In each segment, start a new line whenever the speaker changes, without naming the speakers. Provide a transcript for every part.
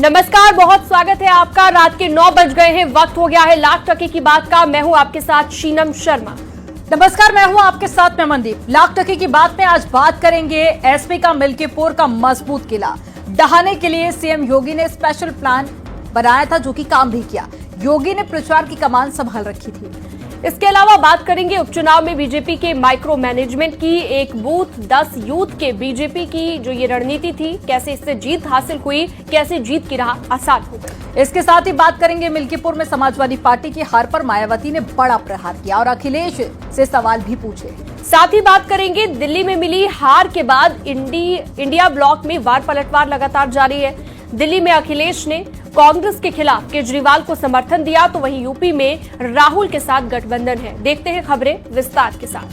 नमस्कार, बहुत स्वागत है आपका। रात के 9 बज गए हैं, वक्त हो गया है लाख टके की बात का। मैं हूं आपके साथ शीनम शर्मा।
नमस्कार, मैं हूं आपके साथ मैं मनदीप। लाख टके की बात में आज बात करेंगे एसपी का मिल्कीपुर का मजबूत किला ढहाने के लिए सीएम योगी ने स्पेशल प्लान बनाया था, जो कि काम भी किया। योगी ने प्रचार की कमान संभाल रखी थी।
इसके अलावा बात करेंगे उपचुनाव में बीजेपी के माइक्रो मैनेजमेंट की। एक बूथ 10 यूथ के बीजेपी की जो ये रणनीति थी, कैसे इससे जीत हासिल हुई, कैसे जीत की राह आसान हो गई।
इसके साथ ही बात करेंगे मिल्कीपुर में समाजवादी पार्टी की हार पर मायावती ने बड़ा प्रहार किया और अखिलेश से सवाल भी पूछे।
साथ ही बात करेंगे दिल्ली में मिली हार के बाद इंडिया ब्लॉक में वार पलटवार लगातार जारी है। दिल्ली में अखिलेश ने कांग्रेस के खिलाफ केजरीवाल को समर्थन दिया, तो वहीं यूपी में राहुल के साथ गठबंधन है। देखते हैं खबरें विस्तार के साथ।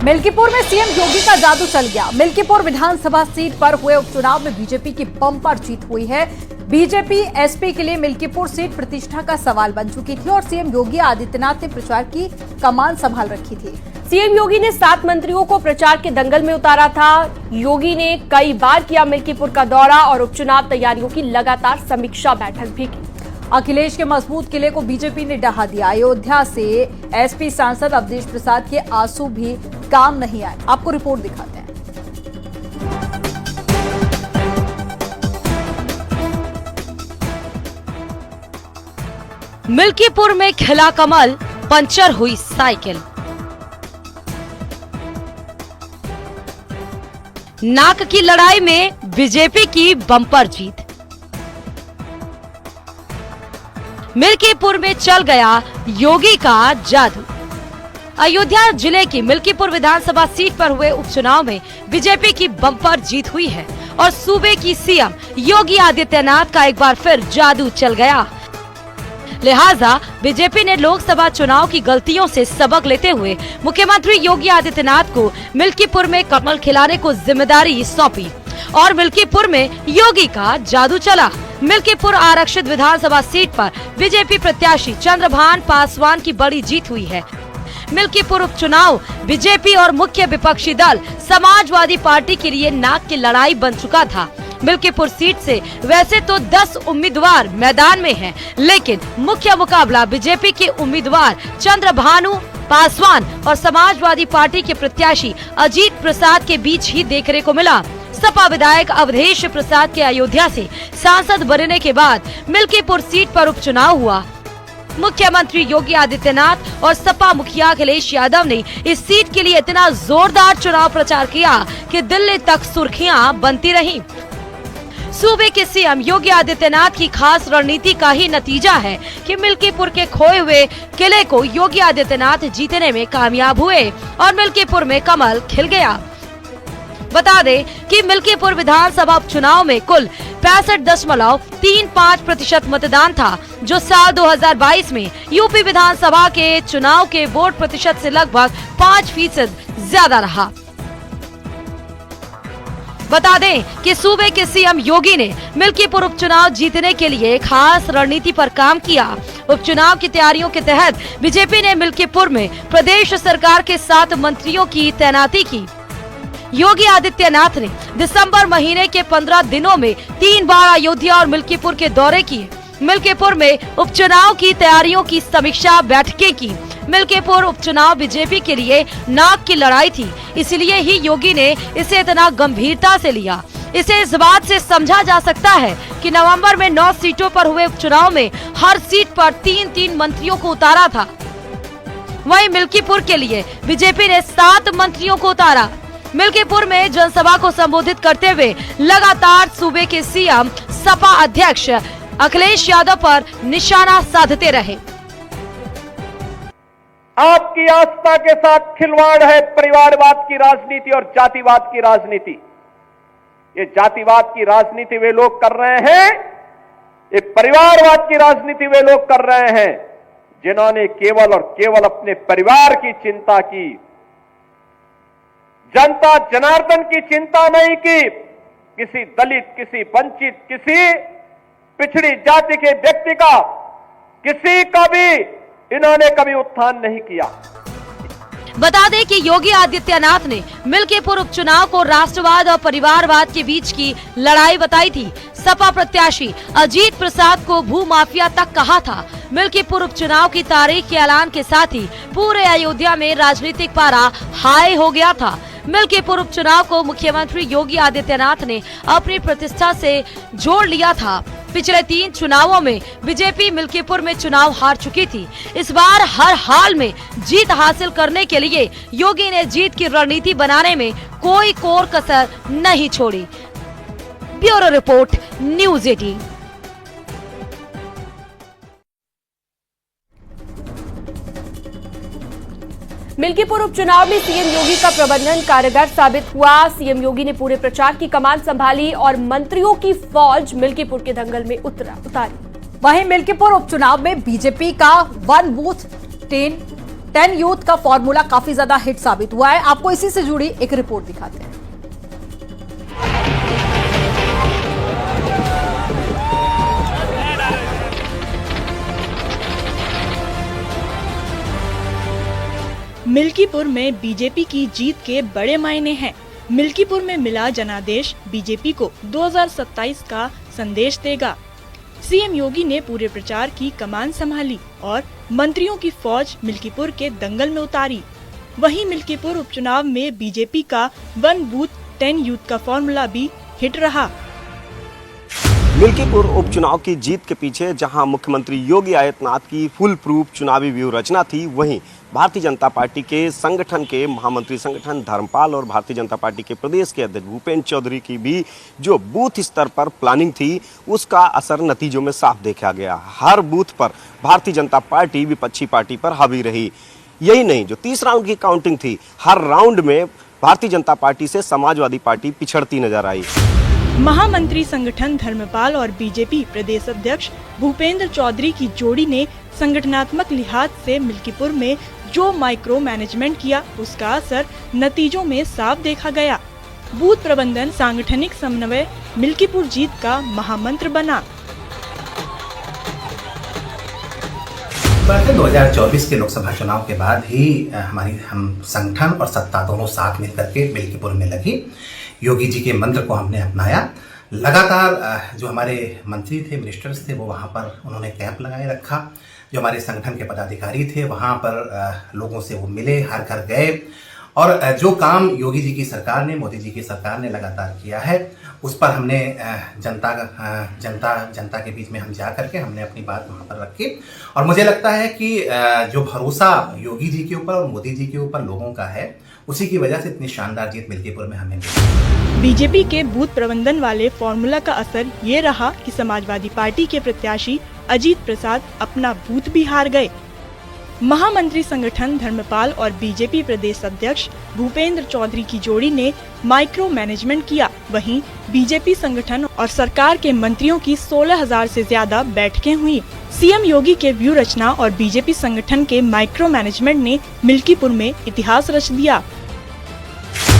मिल्कीपुर में सीएम योगी का जादू चल गया। मिल्कीपुर विधानसभा सीट पर हुए उपचुनाव में बीजेपी की बम्पर जीत हुई है। बीजेपी एसपी के लिए मिल्कीपुर सीट प्रतिष्ठा का सवाल बन चुकी थी और सीएम योगी आदित्यनाथ ने प्रचार की कमान संभाल रखी थी।
सीएम योगी ने 7 मंत्रियों को प्रचार के दंगल में उतारा था। योगी ने कई बार किया मिल्कीपुर का दौरा और उपचुनाव तैयारियों की लगातार समीक्षा बैठक भी की।
अखिलेश के मजबूत किले को बीजेपी ने ढहा दिया। अयोध्या से एसपी सांसद अवधेश प्रसाद के आंसू भी काम नहीं आए। आपको रिपोर्ट दिखाते हैं।
मिल्कीपुर में खिला कमल, पंचर हुई साइकिल। नाक की लड़ाई में बीजेपी की बम्पर जीत। मिल्कीपुर में चल गया योगी का जादू। अयोध्या जिले की मिल्कीपुर विधानसभा सीट पर हुए उपचुनाव में बीजेपी की बम्पर जीत हुई है और सूबे की सीएम योगी आदित्यनाथ का एक बार फिर जादू चल गया। लिहाजा बीजेपी ने लोकसभा चुनाव की गलतियों से सबक लेते हुए मुख्यमंत्री योगी आदित्यनाथ को मिल्कीपुर में कमल खिलाने को जिम्मेदारी सौंपी और मिल्कीपुर में योगी का जादू चला। मिल्कीपुर आरक्षित विधानसभा सीट पर बीजेपी प्रत्याशी चंद्रभान पासवान की बड़ी जीत हुई है। मिल्कीपुर उपचुनाव बीजेपी और मुख्य विपक्षी दल समाजवादी पार्टी के लिए नाक की लड़ाई बन चुका था। मिल्कीपुर सीट से वैसे तो 10 उम्मीदवार मैदान में हैं, लेकिन मुख्य मुकाबला बीजेपी के उम्मीदवार चंद्रभानु पासवान और समाजवादी पार्टी के प्रत्याशी अजीत प्रसाद के बीच ही देखने को मिला। सपा विधायक अवधेश प्रसाद के अयोध्या से सांसद बनने के बाद मिल्कीपुर सीट पर उपचुनाव हुआ। मुख्यमंत्री योगी आदित्यनाथ और सपा मुखिया अखिलेश यादव ने इस सीट के लिए इतना जोरदार चुनाव प्रचार किया कि दिल्ली तक सुर्खियां बनती रहीं। सूबे के सीएम योगी आदित्यनाथ की खास रणनीति का ही नतीजा है कि मिल्कीपुर के खोए हुए किले को योगी आदित्यनाथ जीतने में कामयाब हुए और मिल्कीपुर में कमल खिल गया। बता दें कि मिल्कीपुर विधानसभा उपचुनाव में कुल 65.35% मतदान था, जो साल 2022 में यूपी विधानसभा के चुनाव के वोट प्रतिशत से लगभग 5% ज्यादा रहा। बता दें कि सूबे के सीएम योगी ने मिल्कीपुर उपचुनाव जीतने के लिए खास रणनीति पर काम किया। उपचुनाव की तैयारियों के तहत बीजेपी ने मिल्कीपुर में प्रदेश सरकार के 7 मंत्रियों की तैनाती की। योगी आदित्यनाथ ने दिसंबर महीने के 15 दिनों में 3 बार अयोध्या और मिल्कीपुर के दौरे किए। मिल्कीपुर में उपचुनाव की तैयारियों की समीक्षा बैठकें की। मिल्कीपुर उपचुनाव बीजेपी के लिए नाक की लड़ाई थी, इसलिए ही योगी ने इसे इतना गंभीरता से लिया। इसे इस बात से समझा जा सकता है कि नवंबर में 9 सीटों पर हुए उपचुनाव में हर सीट पर 3-3 मंत्रियों को उतारा था। वहीं मिल्कीपुर के लिए बीजेपी ने 7 मंत्रियों को उतारा। मिल्कीपुर में जनसभा को संबोधित करते हुए लगातार सूबे के सीएम सपा अध्यक्ष अखिलेश यादव पर निशाना साधते रहे।
आपकी आस्था के साथ खिलवाड़ है परिवारवाद की राजनीति और जातिवाद की राजनीति। ये जातिवाद की राजनीति वे लोग कर रहे हैं, ये परिवारवाद की राजनीति वे लोग कर रहे हैं जिन्होंने केवल और केवल अपने परिवार की चिंता की, जनता जनार्दन की चिंता नहीं की। किसी दलित, किसी वंचित, किसी पिछड़ी जाति के व्यक्ति का, किसी का भी इन्होंने कभी उत्थान नहीं किया।
बता दें कि योगी आदित्यनाथ ने मिल्कीपुर उपचुनाव को राष्ट्रवाद और परिवारवाद के बीच की लड़ाई बताई थी। सपा प्रत्याशी अजीत प्रसाद को भूमाफिया तक कहा था। मिल्कीपुर उपचुनाव की तारीख के ऐलान के साथ ही पूरे अयोध्या में राजनीतिक पारा हाई हो गया था। मिल्कीपुर उपचुनाव को मुख्यमंत्री योगी आदित्यनाथ ने अपनी प्रतिष्ठा से जोड़ लिया था। पिछले 3 चुनावों में बीजेपी मिल्कीपुर में चुनाव हार चुकी थी। इस बार हर हाल में जीत हासिल करने के लिए योगी ने जीत की रणनीति बनाने में कोई कोर कसर नहीं छोड़ी। Bureau report, news 18।
मिल्कीपुर उपचुनाव में सीएम योगी का प्रबंधन कारगर साबित हुआ। सीएम योगी ने पूरे प्रचार की कमान संभाली और मंत्रियों की फौज मिल्कीपुर के दंगल में उतारी।
वहीं मिल्कीपुर उपचुनाव में बीजेपी का 1 बूथ 10 यूथ का फॉर्मूला काफी ज्यादा हिट साबित हुआ है। आपको इसी से जुड़ी एक रिपोर्ट दिखाते हैं।
मिल्कीपुर में बीजेपी की जीत के बड़े मायने हैं। मिल्कीपुर में मिला जनादेश बीजेपी को 2027 का संदेश देगा। सीएम योगी ने पूरे प्रचार की कमान संभाली और मंत्रियों की फौज मिल्कीपुर के दंगल में उतारी। वहीं मिल्कीपुर उपचुनाव में बीजेपी का 1 बूथ 10 यूथ का फॉर्मूला भी हिट रहा।
मिल्कीपुर उपचुनाव की जीत के पीछे जहां मुख्यमंत्री योगी आदित्यनाथ की फुल प्रूफ चुनावी व्यूह रचना थी, वहीं भारतीय जनता पार्टी के संगठन के महामंत्री संगठन धर्मपाल और भारतीय जनता पार्टी के प्रदेश के अध्यक्ष भूपेंद्र चौधरी की भी जो बूथ स्तर पर प्लानिंग थी, उसका असर नतीजों में साफ देखा गया। हर बूथ पर भारतीय जनता पार्टी विपक्षी पार्टी पर हावी रही। यही नहीं, जो 30 राउंड की काउंटिंग थी, हर राउंड में भारतीय जनता पार्टी से समाजवादी पार्टी पिछड़ती नजर आई।
महामंत्री संगठन धर्मपाल और बीजेपी प्रदेश अध्यक्ष भूपेंद्र चौधरी की जोड़ी ने संगठनात्मक लिहाज से मिल्कीपुर में जो माइक्रो मैनेजमेंट किया, उसका असर नतीजों में साफ देखा गया। बूथ प्रबंधन, सांगठनिक समन्वय मिल्कीपुर जीत का महामंत्र बना।
2024 के लोकसभा चुनाव के बाद ही हम संगठन और सत्ता दोनों साथ मिलकर के मिल्कीपुर में लगी। योगी जी के मंत्र को हमने अपनाया। लगातार जो हमारे मंत्री थे, मिनिस्टर्स थे, वो वहाँ पर उन्होंने कैंप लगाए रखा। जो हमारे संगठन के पदाधिकारी थे, वहाँ पर लोगों से वो मिले, हर घर गए और जो काम योगी जी की सरकार ने, मोदी जी की सरकार ने लगातार किया है, उस पर हमने जनता के बीच में हम जा करके हमने अपनी बात वहाँ पर रखी। और मुझे लगता है कि जो भरोसा योगी जी के ऊपर और मोदी जी के ऊपर लोगों का है, उसी की वजह से इतनी शानदार जीत मिल्कीपुर में हमें मिली।
बीजेपी के बूथ प्रबंधन वाले फॉर्मूला का असर ये रहा कि समाजवादी पार्टी के प्रत्याशी अजीत प्रसाद अपना बूथ भी हार गए। महामंत्री संगठन धर्मपाल और बीजेपी प्रदेश अध्यक्ष भूपेंद्र चौधरी की जोड़ी ने माइक्रो मैनेजमेंट किया। वहीं बीजेपी संगठन और सरकार के मंत्रियों की 16,000 से ज्यादा बैठकें हुई। सीएम योगी के व्यू रचना और बीजेपी संगठन के माइक्रो मैनेजमेंट ने मिल्कीपुर में इतिहास रच दिया।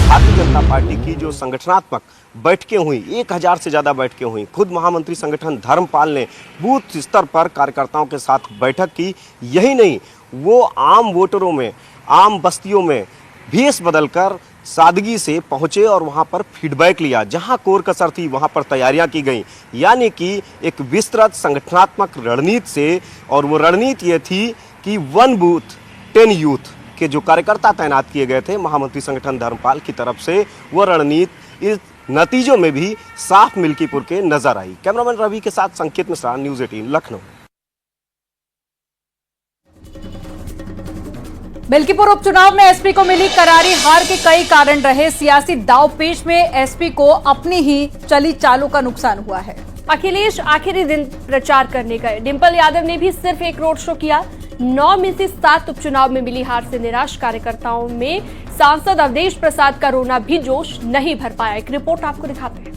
भारतीय जनता पार्टी की जो संगठनात्मक बैठकें हुई, 1000 से ज्यादा बैठकें हुई। खुद महामंत्री संगठन धर्मपाल ने बूथ स्तर पर कार्यकर्ताओं के साथ बैठक की। यही नहीं, वो आम वोटरों में, आम बस्तियों में भेष बदलकर सादगी से पहुंचे और वहां पर फीडबैक लिया। जहां कोर कसर थी, वहां पर तैयारियां की गई। यानी कि एक विस्तृत संगठनात्मक रणनीति से, और वो रणनीति ये थी कि 1 बूथ 10 यूथ के जो कार्यकर्ता तैनात किए गए थे महामंत्री संगठन धर्मपाल की तरफ से, वो रणनीति इस नतीजों में भी साफ मिल्कीपुर के नजर आई। कैमरामैन रवि के साथ संकेत मिश्रा, न्यूज़ 18 लखनऊ।
मिल्कीपुर उपचुनाव में एसपी को मिली करारी हार के कई कारण रहे। सियासी दांवपेच में एसपी को अपनी ही चली चालों का नुकसान हुआ है।
अखिलेश आखिरी दिन प्रचार करने गए। डिंपल यादव ने भी सिर्फ एक रोड शो किया। 9 में से 7 उपचुनाव में मिली हार से निराश कार्यकर्ताओं में सांसद अवधेश प्रसाद का रोना भी जोश नहीं भर पाया। एक रिपोर्ट आपको दिखाते हैं।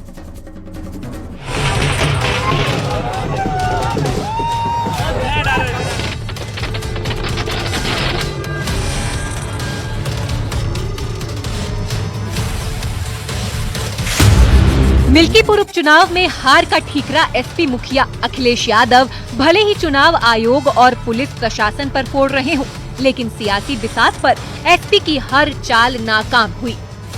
मिल्कीपुर उपचुनाव में हार का ठीकरा एसपी मुखिया अखिलेश यादव भले ही चुनाव आयोग और पुलिस प्रशासन पर फोड़ रहे हों, लेकिन सियासी बिसात पर एसपी की हर चाल नाकाम हुई।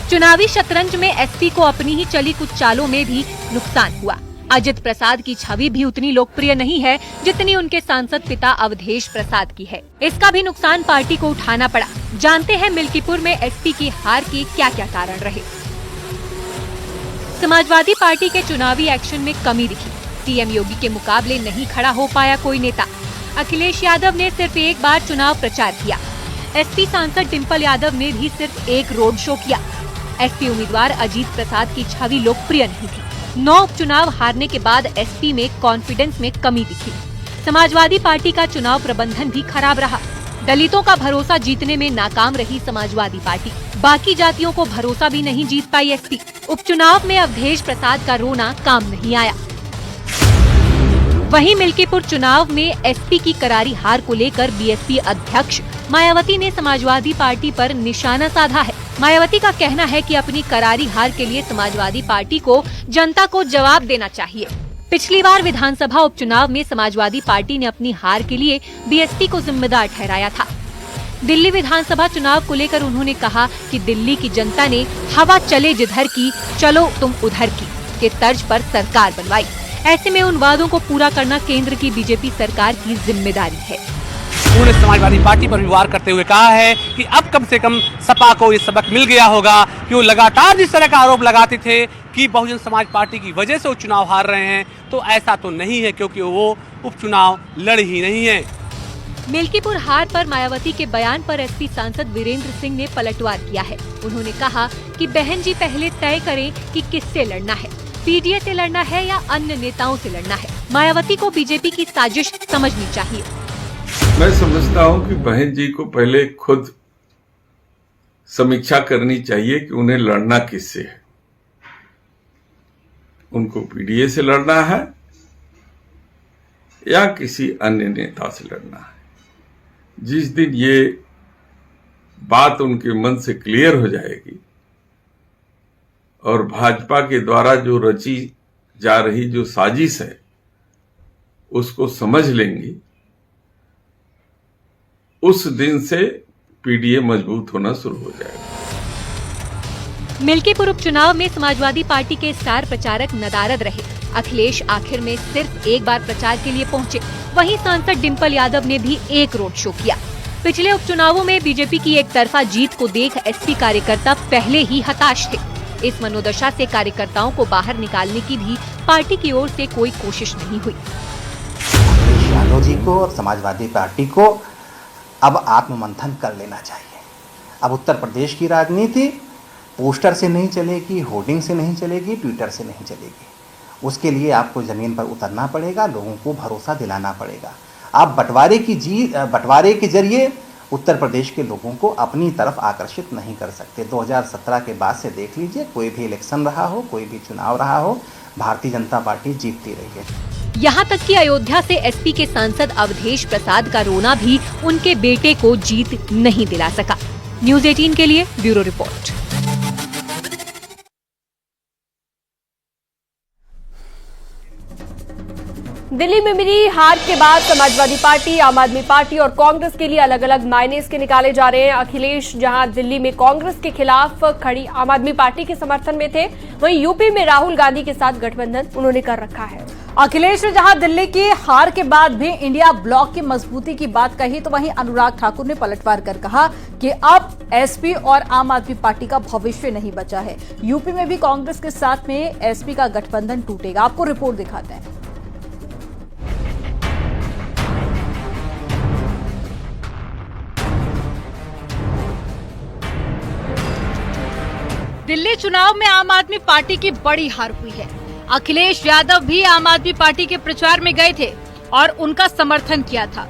चुनावी शतरंज में एसपी को अपनी ही चली कुछ चालों में भी नुकसान हुआ। अजित प्रसाद की छवि भी उतनी लोकप्रिय नहीं है जितनी उनके सांसद पिता अवधेश प्रसाद की है। इसका भी नुकसान पार्टी को उठाना पड़ा। जानते हैं मिल्कीपुर में एसपी की हार के क्या क्या कारण रहे। समाजवादी पार्टी के चुनावी एक्शन में कमी दिखी। सीएम योगी के मुकाबले नहीं खड़ा हो पाया कोई नेता। अखिलेश यादव ने सिर्फ एक बार चुनाव प्रचार किया। एसपी सांसद डिम्पल यादव ने भी सिर्फ एक रोड शो किया। एसपी उम्मीदवार अजीत प्रसाद की छवि लोकप्रिय नहीं थी। 9 उपचुनाव हारने के बाद एसपी में कॉन्फिडेंस में कमी दिखी। समाजवादी पार्टी का चुनाव प्रबंधन भी खराब रहा। दलितों का भरोसा जीतने में नाकाम रही समाजवादी पार्टी। बाकी जातियों को भरोसा भी नहीं जीत पाई एसपी। उपचुनाव में अवधेश प्रसाद का रोना काम नहीं आया। वहीं मिल्कीपुर चुनाव में एसपी की करारी हार को लेकर बीएसपी अध्यक्ष मायावती ने समाजवादी पार्टी पर निशाना साधा है। मायावती का कहना है कि अपनी करारी हार के लिए समाजवादी पार्टी को जनता को जवाब देना चाहिए। पिछली बार विधानसभा उपचुनाव में समाजवादी पार्टी ने अपनी हार के लिए बीएसपी को जिम्मेदार ठहराया था। दिल्ली विधानसभा चुनाव को लेकर उन्होंने कहा कि दिल्ली की जनता ने हवा चले जिधर की चलो तुम उधर की के तर्ज पर सरकार बनवाई। ऐसे में उन वादों को पूरा करना केंद्र की बीजेपी सरकार की जिम्मेदारी है।
उन्होंने समाजवादी पार्टी पर भी वार करते हुए कहा है कि अब कम से कम सपा को ये सबक मिल गया होगा कि वो लगातार जिस तरह का आरोप लगाते थे कि बहुजन समाज पार्टी की वजह से वो चुनाव हार रहे हैं, तो ऐसा तो नहीं है, क्योंकि वो उपचुनाव लड़ ही नहीं है।
मिल्कीपुर हार पर मायावती के बयान पर एसपी सांसद वीरेंद्र सिंह ने पलटवार किया है। उन्होंने कहा कि बहन जी पहले तय करें कि किससे लड़ना है, पीडीए से लड़ना है या अन्य नेताओं से लड़ना है। मायावती को बीजेपी की साजिश समझनी चाहिए।
मैं समझता हूं कि बहन जी को पहले खुद समीक्षा करनी चाहिए कि उन्हें लड़ना किससे है। उनको पीडीए से लड़ना है या किसी अन्य नेता से लड़ना है। जिस दिन ये बात उनके मन से क्लियर हो जाएगी और भाजपा के द्वारा जो रची जा रही जो साजिश है उसको समझ लेंगी, उस दिन से पीडीए मजबूत होना शुरू हो जाएगा।
मिल्कीपुर उपचुनाव में समाजवादी पार्टी के स्टार प्रचारक नदारद रहे। अखिलेश आखिर में सिर्फ एक बार प्रचार के लिए पहुंचे। वहीं सांसद डिम्पल यादव ने भी एक रोड शो किया। पिछले उपचुनावों में बीजेपी की एक तरफा जीत को देख एसपी कार्यकर्ता पहले ही हताश थे। इस मनोदशा से कार्यकर्ताओं को बाहर निकालने की भी पार्टी की ओर से कोई कोशिश नहीं हुई।
अखिलेश यादव जी को और समाजवादी पार्टी को अब आत्ममंथन कर लेना चाहिए। अब उत्तर प्रदेश की राजनीति पोस्टर से नहीं चलेगी, होर्डिंग से नहीं चलेगी, ट्विटर से नहीं चलेगी। उसके लिए आपको ज़मीन पर उतरना पड़ेगा, लोगों को भरोसा दिलाना पड़ेगा। आप बंटवारे के जरिए उत्तर प्रदेश के लोगों को अपनी तरफ आकर्षित नहीं कर सकते। 2017 के बाद से देख लीजिए, कोई भी इलेक्शन रहा हो, कोई भी चुनाव रहा हो, भारतीय जनता पार्टी जीतती रही है।
यहाँ तक कि अयोध्या से एसपी के सांसद अवधेश प्रसाद का रोना भी उनके बेटे को जीत नहीं दिला सका। न्यूज़ 18 के लिए ब्यूरो रिपोर्ट।
दिल्ली में मिली हार के बाद समाजवादी पार्टी, आम आदमी पार्टी और कांग्रेस के लिए अलग अलग मायने इसके निकाले जा रहे हैं। अखिलेश जहां दिल्ली में कांग्रेस के खिलाफ खड़ी आम आदमी पार्टी के समर्थन में थे, वहीं यूपी में राहुल गांधी के साथ गठबंधन उन्होंने कर रखा है।
अखिलेश ने जहां दिल्ली की हार के बाद भी इंडिया ब्लॉक की मजबूती की बात कही, तो वहीं अनुराग ठाकुर ने पलटवार कर कहा कि अब एसपी और आम आदमी पार्टी का भविष्य नहीं बचा है। यूपी में भी कांग्रेस के साथ में एसपी का गठबंधन टूटेगा। आपको रिपोर्ट दिखाते हैं।
दिल्ली चुनाव में आम आदमी पार्टी की बड़ी हार हुई है। अखिलेश यादव भी आम आदमी पार्टी के प्रचार में गए थे और उनका समर्थन किया था।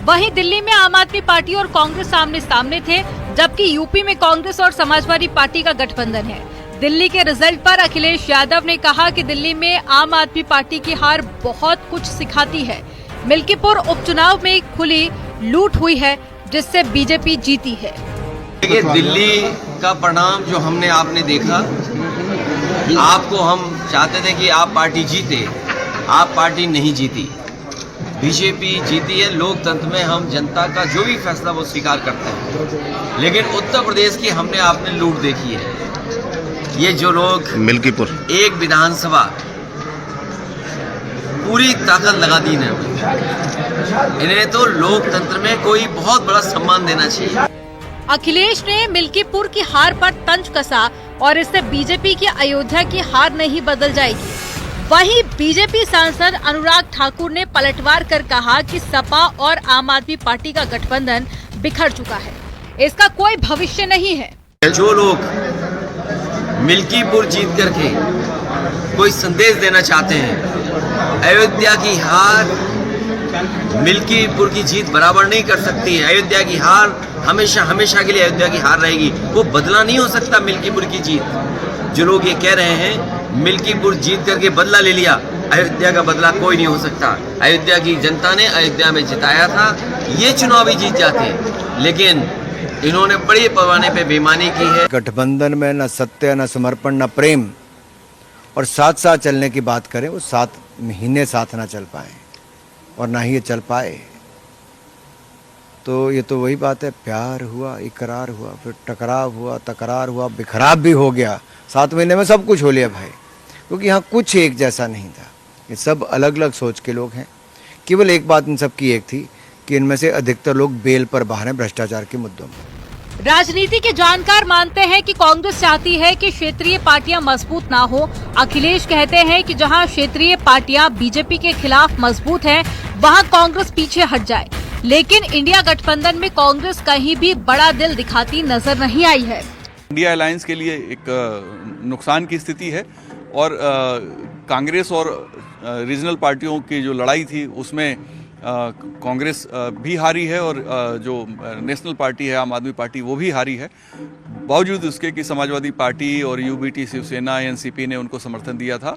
वहीं दिल्ली में आम आदमी पार्टी और कांग्रेस आमने सामने थे, जबकि यूपी में कांग्रेस और समाजवादी पार्टी का गठबंधन है। दिल्ली के रिजल्ट पर अखिलेश यादव ने कहा कि दिल्ली में आम आदमी पार्टी की हार बहुत कुछ सिखाती है। मिल्कीपुर उपचुनाव में खुली लूट हुई है, जिससे बीजेपी जीती है।
देखिए, दिल्ली का परिणाम जो आपने देखा, आपको हम चाहते थे कि आप पार्टी जीते, आप पार्टी नहीं जीती। बीजेपी जीती है। लोकतंत्र में हम जनता का जो भी फैसला वो स्वीकार करते हैं, लेकिन उत्तर प्रदेश की हमने आपने लूट देखी है। ये जो लोग
मिल्कीपुर
एक विधानसभा पूरी ताकत लगा दी है, इन्हें तो लोकतंत्र में कोई बहुत बड़ा सम्मान देना चाहिए।
अखिलेश ने मिल्कीपुर की हार पर तंज कसा और इससे बीजेपी की अयोध्या की हार नहीं बदल जाएगी। वहीं बीजेपी सांसद अनुराग ठाकुर ने पलटवार कर कहा कि सपा और आम आदमी पार्टी का गठबंधन बिखर चुका है, इसका कोई भविष्य नहीं है।
जो लोग मिल्कीपुर जीत करके कोई संदेश देना चाहते हैं, अयोध्या की हार मिल्कीपुर की जीत बराबर नहीं कर सकती है। अयोध्या की हार हमेशा हमेशा के लिए अयोध्या की हार रहेगी, वो बदला नहीं हो सकता मिल्कीपुर की जीत। जो लोग ये कह रहे हैं मिल्कीपुर जीत करके बदला ले लिया, अयोध्या का बदला कोई नहीं हो सकता। अयोध्या की जनता ने अयोध्या में जिताया था, ये चुनाव भी जीत जाते, लेकिन इन्होंने बड़े पैमाने पे बेईमानी की है।
गठबंधन में न सत्य, न समर्पण, न प्रेम, और साथ साथ चलने की बात करें, वो 7 महीने साथ ना चल पाए और ना ही ये चल पाए। तो ये तो वही बात है, प्यार हुआ, इकरार हुआ, फिर टकराव हुआ, तकरार हुआ, बिखराव भी हो गया। 7 महीने में सब कुछ हो लिया भाई, क्योंकि यहाँ कुछ एक जैसा नहीं था। ये सब अलग अलग सोच के लोग हैं। केवल एक बात इन सब की एक थी कि इनमें से अधिकतर लोग बेल पर बाहर हैं भ्रष्टाचार के मुद्दों में।
राजनीति के जानकार मानते हैं कि कांग्रेस चाहती है कि क्षेत्रीय पार्टियां मजबूत ना हो। अखिलेश कहते हैं कि जहां क्षेत्रीय पार्टियां बीजेपी के खिलाफ मजबूत हैं, वहां कांग्रेस पीछे हट जाए। लेकिन इंडिया गठबंधन में कांग्रेस कहीं भी बड़ा दिल दिखाती नजर नहीं आई है।
इंडिया अलायंस के लिए एक नुकसान की स्थिति है और कांग्रेस और रीजनल पार्टियों की जो लड़ाई थी उसमें कांग्रेस भी हारी है और जो नेशनल पार्टी है आम आदमी पार्टी वो भी हारी है। बावजूद उसके कि समाजवादी पार्टी और यूबीटी, शिवसेना, एनसीपी ने उनको समर्थन दिया था।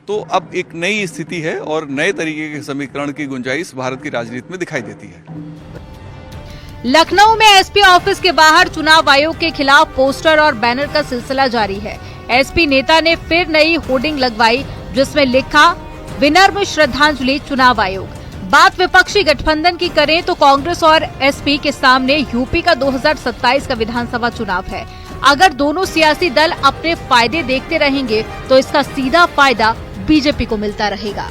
तो अब एक नई स्थिति है और नए तरीके के समीकरण की गुंजाइश भारत की राजनीति में दिखाई देती है।
लखनऊ में एसपी ऑफिस के बाहर चुनाव आयोग के खिलाफ पोस्टर और बैनर का सिलसिला जारी है। एसपी नेता ने फिर नई होर्डिंग लगवाई जिसमें लिखा, विनम्र श्रद्धांजलि चुनाव आयोग। बात विपक्षी गठबंधन की करें तो कांग्रेस और एसपी के सामने यूपी का 2027 का विधानसभा चुनाव है। अगर दोनों सियासी दल अपने फायदे देखते रहेंगे तो इसका सीधा फायदा बीजेपी को मिलता रहेगा।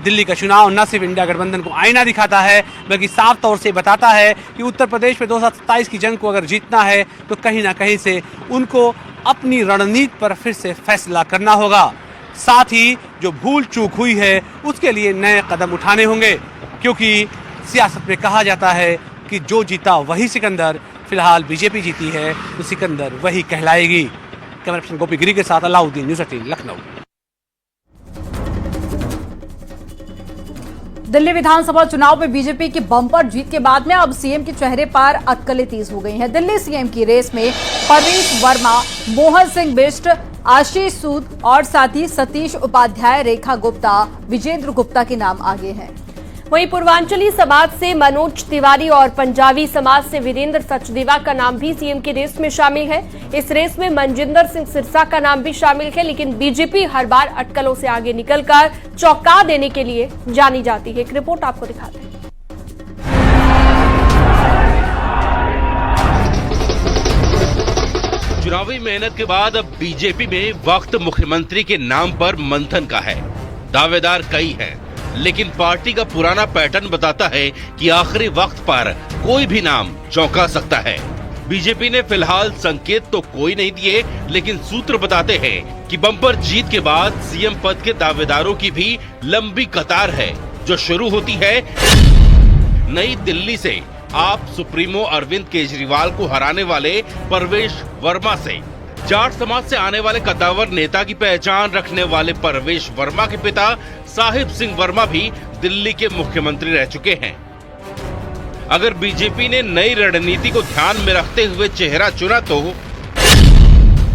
दिल्ली का चुनाव न सिर्फ इंडिया गठबंधन को आईना दिखाता है, बल्कि साफ तौर से बताता है कि उत्तर प्रदेश में 2027 की जंग को अगर जीतना है तो कहीं ना कहीं से उनको अपनी रणनीति पर फिर से फैसला करना होगा। साथ ही जो भूल चूक हुई है उसके लिए नए कदम उठाने होंगे, क्योंकि सियासत में कहा जाता है कि जो जीता वही सिकंदर। फिलहाल बीजेपी जीती है तो सिकंदर वही कहलाएगी। कैमरा पर्सन गोपी गिरी के साथ अलाउद्दीन, न्यूज़ 18 लखनऊ।
दिल्ली विधानसभा चुनाव में बीजेपी की बम्पर जीत के बाद में अब सीएम के चेहरे पर अटकलें तेज हो गई हैं। दिल्ली सीएम की रेस में परवेश वर्मा, मोहन सिंह बिष्ट, आशीष सूद और साथ ही सतीश उपाध्याय, रेखा गुप्ता, विजेंद्र गुप्ता के नाम आगे हैं।
वहीं पूर्वांचली समाज से मनोज तिवारी और पंजाबी समाज से वीरेंद्र सचदेवा का नाम भी सीएम की रेस में शामिल है। इस रेस में मनजिंदर सिंह सिरसा का नाम भी शामिल है, लेकिन बीजेपी हर बार अटकलों से आगे निकलकर चौंका देने के लिए जानी जाती है। एक रिपोर्ट आपको दिखाते हैं।
चुनावी मेहनत के बाद अब बीजेपी में वक्त मुख्यमंत्री के नाम पर मंथन का है। दावेदार कई हैं, लेकिन पार्टी का पुराना पैटर्न बताता है कि आखिरी वक्त पर कोई भी नाम चौंका सकता है। बीजेपी ने फिलहाल संकेत तो कोई नहीं दिए, लेकिन सूत्र बताते हैं कि बम्पर जीत के बाद सीएम पद के दावेदारों की भी लंबी कतार है, जो शुरू होती है नई दिल्ली से। आप सुप्रीमो अरविंद केजरीवाल को हराने वाले परवेश वर्मा से, जाट समाज से आने वाले कद्दावर नेता की पहचान रखने वाले परवेश वर्मा के पिता साहिब सिंह वर्मा भी दिल्ली के मुख्यमंत्री रह चुके हैं। अगर बीजेपी ने नई रणनीति को ध्यान में रखते हुए चेहरा चुना तो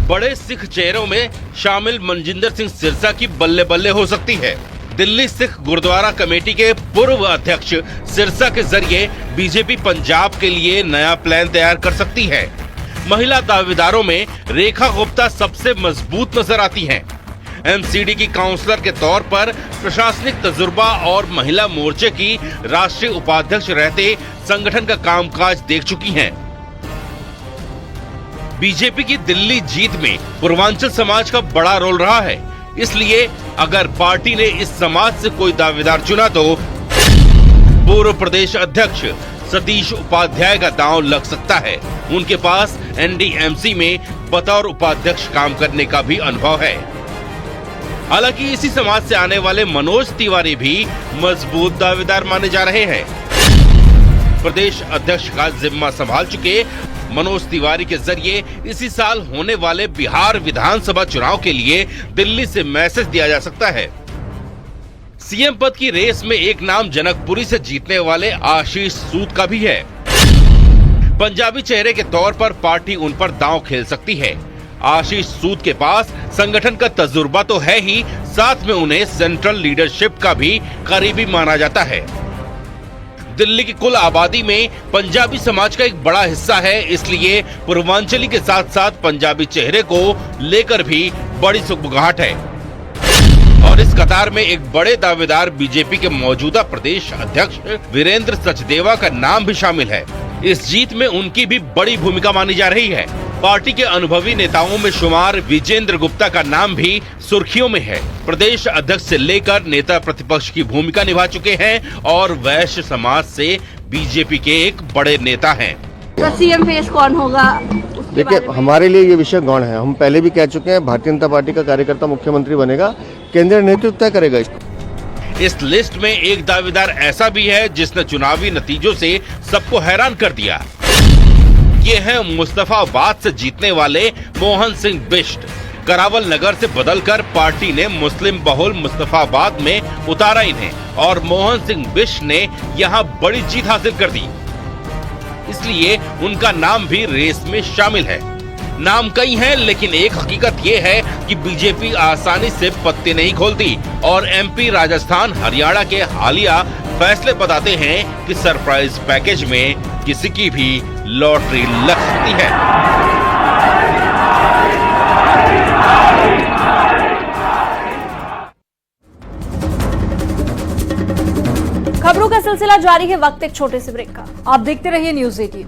बड़े सिख चेहरों में शामिल मनजिंदर सिंह सिरसा की बल्ले बल्ले हो सकती है। दिल्ली सिख गुरुद्वारा कमेटी के पूर्व अध्यक्ष सिरसा के जरिए बीजेपी पंजाब के लिए नया प्लान तैयार कर सकती है। महिला दावेदारों में रेखा गुप्ता सबसे मजबूत नजर आती हैं। एमसीडी की काउंसलर के तौर पर प्रशासनिक तजुर्बा और महिला मोर्चे की राष्ट्रीय उपाध्यक्ष रहते संगठन का कामकाज देख चुकी हैं। बीजेपी की दिल्ली जीत में पूर्वांचल समाज का बड़ा रोल रहा है, इसलिए अगर पार्टी ने इस समाज से कोई दावेदार चुना तो पूर्व प्रदेश अध्यक्ष सतीश उपाध्याय का दांव लग सकता है। उनके पास एनडीएमसी में बतौर उपाध्यक्ष काम करने का भी अनुभव है। हालांकि इसी समाज से आने वाले मनोज तिवारी भी मजबूत दावेदार माने जा रहे हैं। प्रदेश अध्यक्ष का जिम्मा संभाल चुके मनोज तिवारी के जरिए इसी साल होने वाले बिहार विधानसभा चुनाव के लिए दिल्ली से मैसेज दिया जा सकता है। सीएम पद की रेस में एक नाम जनकपुरी से जीतने वाले आशीष सूद का भी है। पंजाबी चेहरे के तौर पर पार्टी उन पर दांव खेल सकती है। आशीष सूद के पास संगठन का तजुर्बा तो है ही, साथ में उन्हें सेंट्रल लीडरशिप का भी करीबी माना जाता है। दिल्ली की कुल आबादी में पंजाबी समाज का एक बड़ा हिस्सा है, इसलिए पूर्वांचली के साथ साथ पंजाबी चेहरे को लेकर भी बड़ी सुगबुगाहट है। और इस कतार में एक बड़े दावेदार बीजेपी के मौजूदा प्रदेश अध्यक्ष वीरेंद्र सचदेवा का नाम भी शामिल है। इस जीत में उनकी भी बड़ी भूमिका मानी जा रही है। पार्टी के अनुभवी नेताओं में शुमार विजेंद्र गुप्ता का नाम भी सुर्खियों में है। प्रदेश अध्यक्ष से लेकर नेता प्रतिपक्ष की भूमिका निभा चुके हैं और वैश्य समाज से बीजेपी के एक बड़े नेता हैं।
तो सीएम फेस कौन होगा?
देखिए, हमारे लिए ये विषय गौण है। हम पहले भी कह चुके हैं, भारतीय जनता पार्टी का कार्यकर्ता मुख्यमंत्री बनेगा, केंद्रीय नेतृत्व तय करेगा इसको।
इस लिस्ट में एक दावेदार ऐसा भी है जिसने चुनावी नतीजों से सबको हैरान कर दिया। ये है मुस्तफाबाद से जीतने वाले मोहन सिंह बिष्ट। करावल नगर से बदलकर पार्टी ने मुस्लिम बहुल मुस्तफाबाद में उतारा इन्हें और मोहन सिंह बिष्ट ने यहाँ बड़ी जीत हासिल कर दी, इसलिए उनका नाम भी रेस में शामिल है। नाम कई हैं, लेकिन एक हकीकत ये है कि बीजेपी आसानी से पत्ते नहीं खोलती और एमपी, राजस्थान, हरियाणा के हालिया फैसले बताते हैं कि सरप्राइज पैकेज में किसी की भी लॉटरी लग सकती है।
खबरों का सिलसिला जारी है, वक्त एक छोटे से ब्रेक का।
आप देखते रहिए न्यूज़ 18।